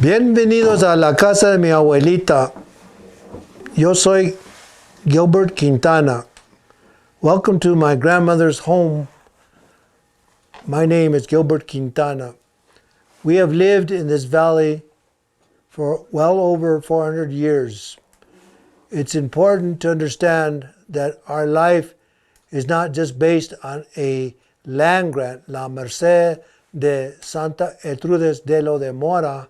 Bienvenidos a la casa de mi abuelita. Yo soy Gilbert Quintana. Welcome to my grandmother's home. My name is Gilbert Quintana. We have lived in this valley for well over 400 years. It's important to understand that our life is not just based on a land grant, la Merced de Santa Gertrudis de lo de Mora,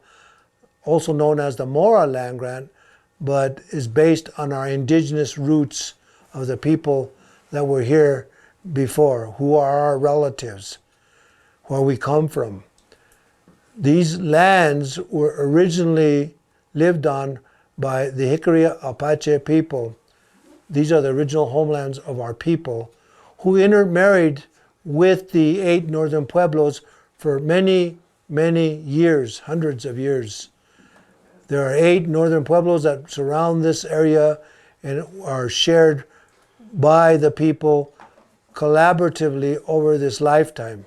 also known as the Mora Land Grant, but is based on our indigenous roots of the people that were here before, who are our relatives, where we come from. These lands were originally lived on by the Hickory Apache people. These are the original homelands of our people, who intermarried with the 8 northern pueblos for many, many years, hundreds of years. There are 8 northern pueblos that surround this area and are shared by the people collaboratively over this lifetime.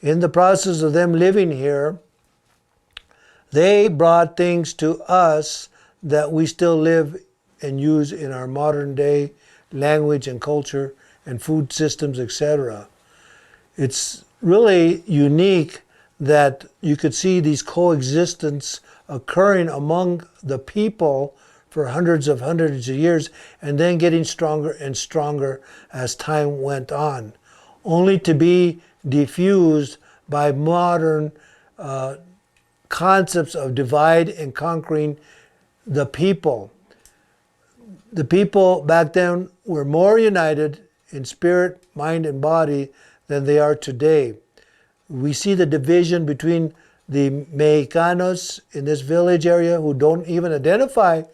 In the process of them living here, they brought things to us that we still live and use in our modern day language and culture and food systems, etc. It's really unique that you could see these coexistence occurring among the people for hundreds of years, and then getting stronger and stronger as time went on, only to be diffused by modern concepts of divide and conquering the people. The people back then were more united in spirit, mind, and body than they are today. We see the division between the Mexicanos in this village area who don't even identify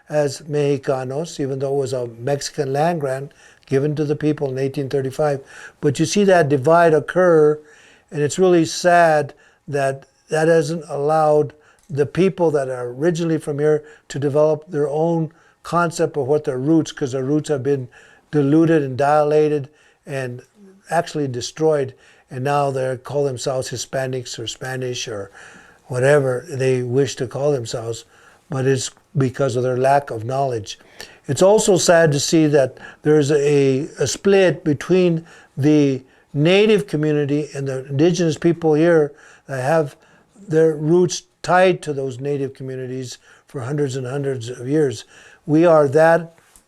as Mexicanos, even though it was a Mexican land grant given to the people in 1835. But you see that divide occur, and it's really sad that that hasn't allowed the people that are originally from here to develop their own concept of what their roots, because their roots have been diluted and dilated and actually destroyed. And now they call themselves Hispanics or Spanish or whatever they wish to call themselves, but it's because of their lack of knowledge. It's also sad to see that there's a split between the native community and the indigenous people here that have their roots tied to those native communities for hundreds and hundreds of years. We are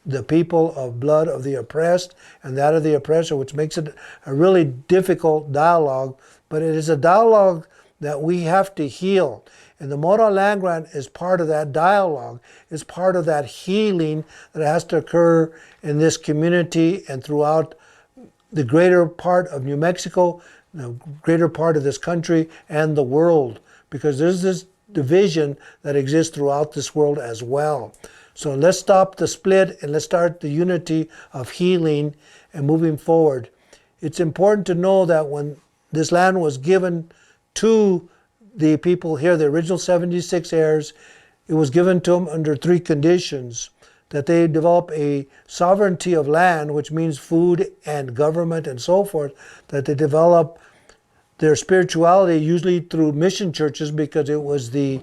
the people of blood of the oppressed and that of the oppressor, which makes it a really difficult dialogue, but it is a dialogue that we have to heal. And the Mora Land Grant is part of that dialogue, is part of that healing that has to occur in this community and throughout the greater part of New Mexico, the greater part of this country and the world, because there's this division that exists throughout this world as well. So let's stop the split and let's start the unity of healing and moving forward. It's important to know that when this land was given to the people here, the original 76 heirs, it was given to them under 3 conditions: that they develop a sovereignty of land, which means food and government and so forth, that they develop their spirituality, usually through mission churches, because it was the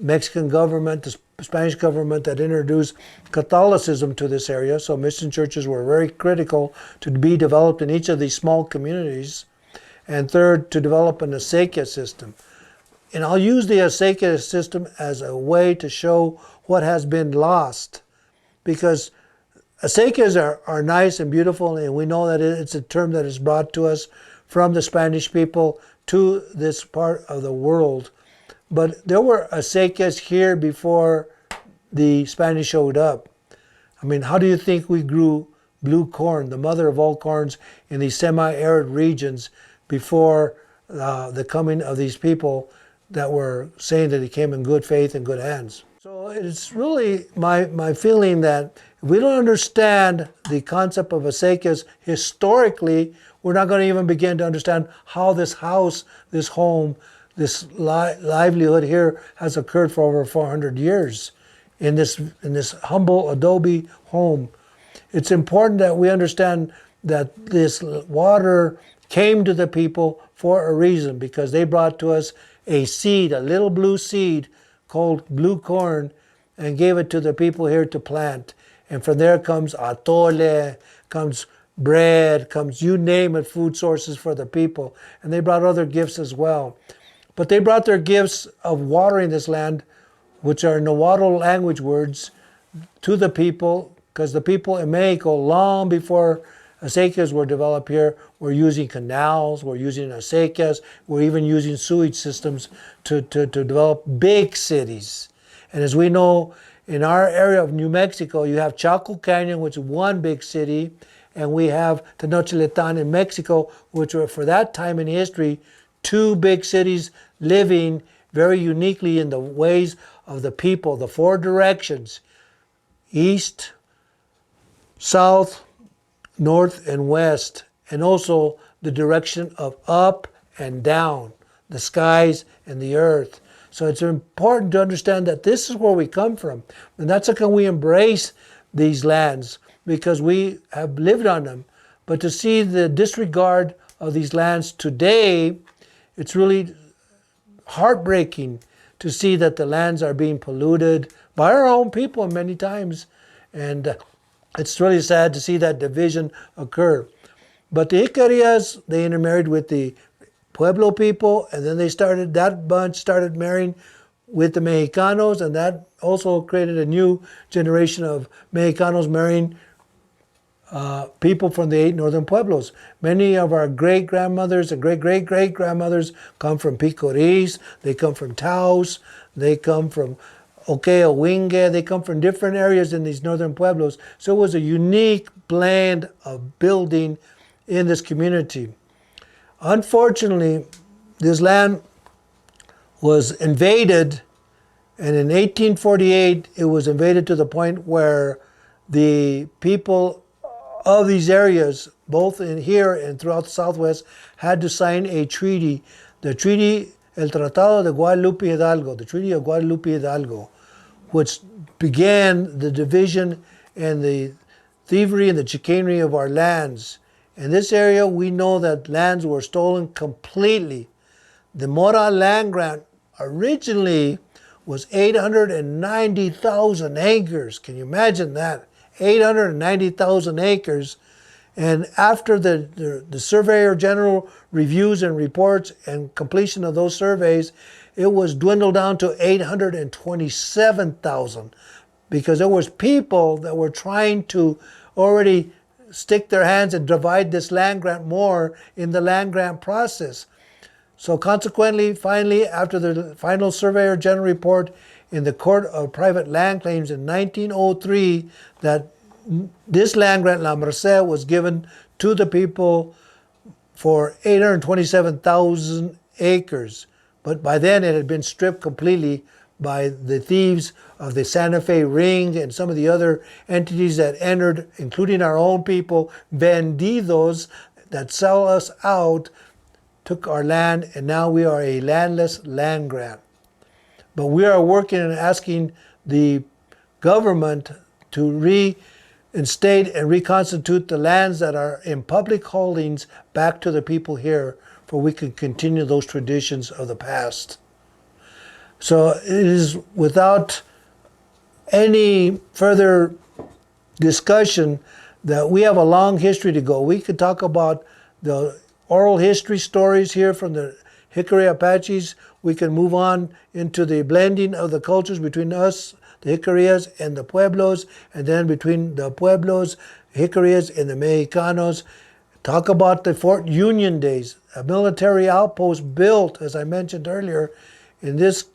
Mexican government, the Spanish government, that introduced Catholicism to this area. So mission churches were very critical to be developed in each of these small communities. And third, to develop an acequia system. And I'll use the acequia system as a way to show what has been lost, because acequias are nice and beautiful, and we know that it's a term that is brought to us from the Spanish people to this part of the world. But there were acequias here before the Spanish showed up. I mean, how do you think we grew blue corn, the mother of all corns, in these semi-arid regions before the coming of these people that were saying that he came in good faith and good hands? So it's really my feeling that if we don't understand the concept of acequias historically, we're not going to even begin to understand how this house, this home, this livelihood here has occurred for over 400 years in this humble adobe home. It's important that we understand that this water came to the people for a reason, because they brought to us a seed, a little blue seed called blue corn, and gave it to the people here to plant. And from there comes atole, comes bread, comes you name it, food sources for the people. And they brought other gifts as well. But they brought their gifts of watering this land, which are Nahuatl language words, to the people, because the people in Mexico, long before acequias were developed here, were using canals, were using acequias, were even using sewage systems to develop big cities. And as we know, in our area of New Mexico, you have Chaco Canyon, which is one big city, and we have Tenochtitlan in Mexico, which were, for that time in history, two big cities living very uniquely in the ways of the people, the four directions, east, south, north, and west, and also the direction of up and down, the skies and the earth. So it's important to understand that this is where we come from. And that's how we embrace these lands, because we have lived on them. But to see the disregard of these lands today, it's really heartbreaking to see that the lands are being polluted by our own people many times. And it's really sad to see that division occur. But the Icarias, they intermarried with the Pueblo people, and then that bunch started marrying with the Mexicanos, and that also created a new generation of Mexicanos marrying people from the 8 northern pueblos. Many of our great-grandmothers and great-great-great-grandmothers come from Picoris, they come from Taos, they come from Owinge, they come from different areas in these northern pueblos. So it was a unique blend of building in this community. Unfortunately, this land was invaded, and in 1848 it was invaded to the point where the people of these areas, both in here and throughout the Southwest, had to sign a treaty, the treaty, El Tratado de Guadalupe Hidalgo, the Treaty of Guadalupe Hidalgo, which began the division and the thievery and the chicanery of our lands. In this area, we know that lands were stolen completely. The Mora Land Grant originally was 890,000 acres. Can you imagine that? 890,000 acres. And after the Surveyor General reviews and reports and completion of those surveys, it was dwindled down to 827,000, because there was people that were trying to already stick their hands and divide this land grant more in the land grant process. So consequently, finally, after the final Surveyor General report in the Court of Private Land Claims in 1903, that this land grant, La Merced, was given to the people for 827,000 acres. But by then it had been stripped completely by the thieves of the Santa Fe Ring and some of the other entities that entered, including our own people, bandidos that sell us out, took our land, and now we are a landless land grant. But we are working and asking the government to reinstate and reconstitute the lands that are in public holdings back to the people here, for we can continue those traditions of the past. So it is without any further discussion that we have a long history to go. We could talk about the oral history stories here from the Hickory Apaches. We can move on into the blending of the cultures between us, the Hickoryas, and the Pueblos, and then between the Pueblos, Hickoryas, and the Mexicanos. Talk about the Fort Union days, a military outpost built, as I mentioned earlier, in this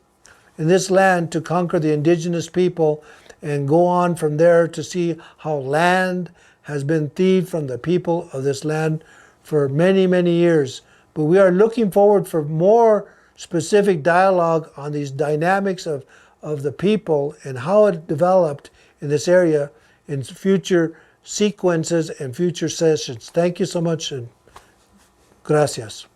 land to conquer the indigenous people, and go on from there to see how land has been thieved from the people of this land for many, many years. But we are looking forward for more specific dialogue on these dynamics of the people and how it developed in this area in future sequences and future sessions. Thank you so much, and gracias.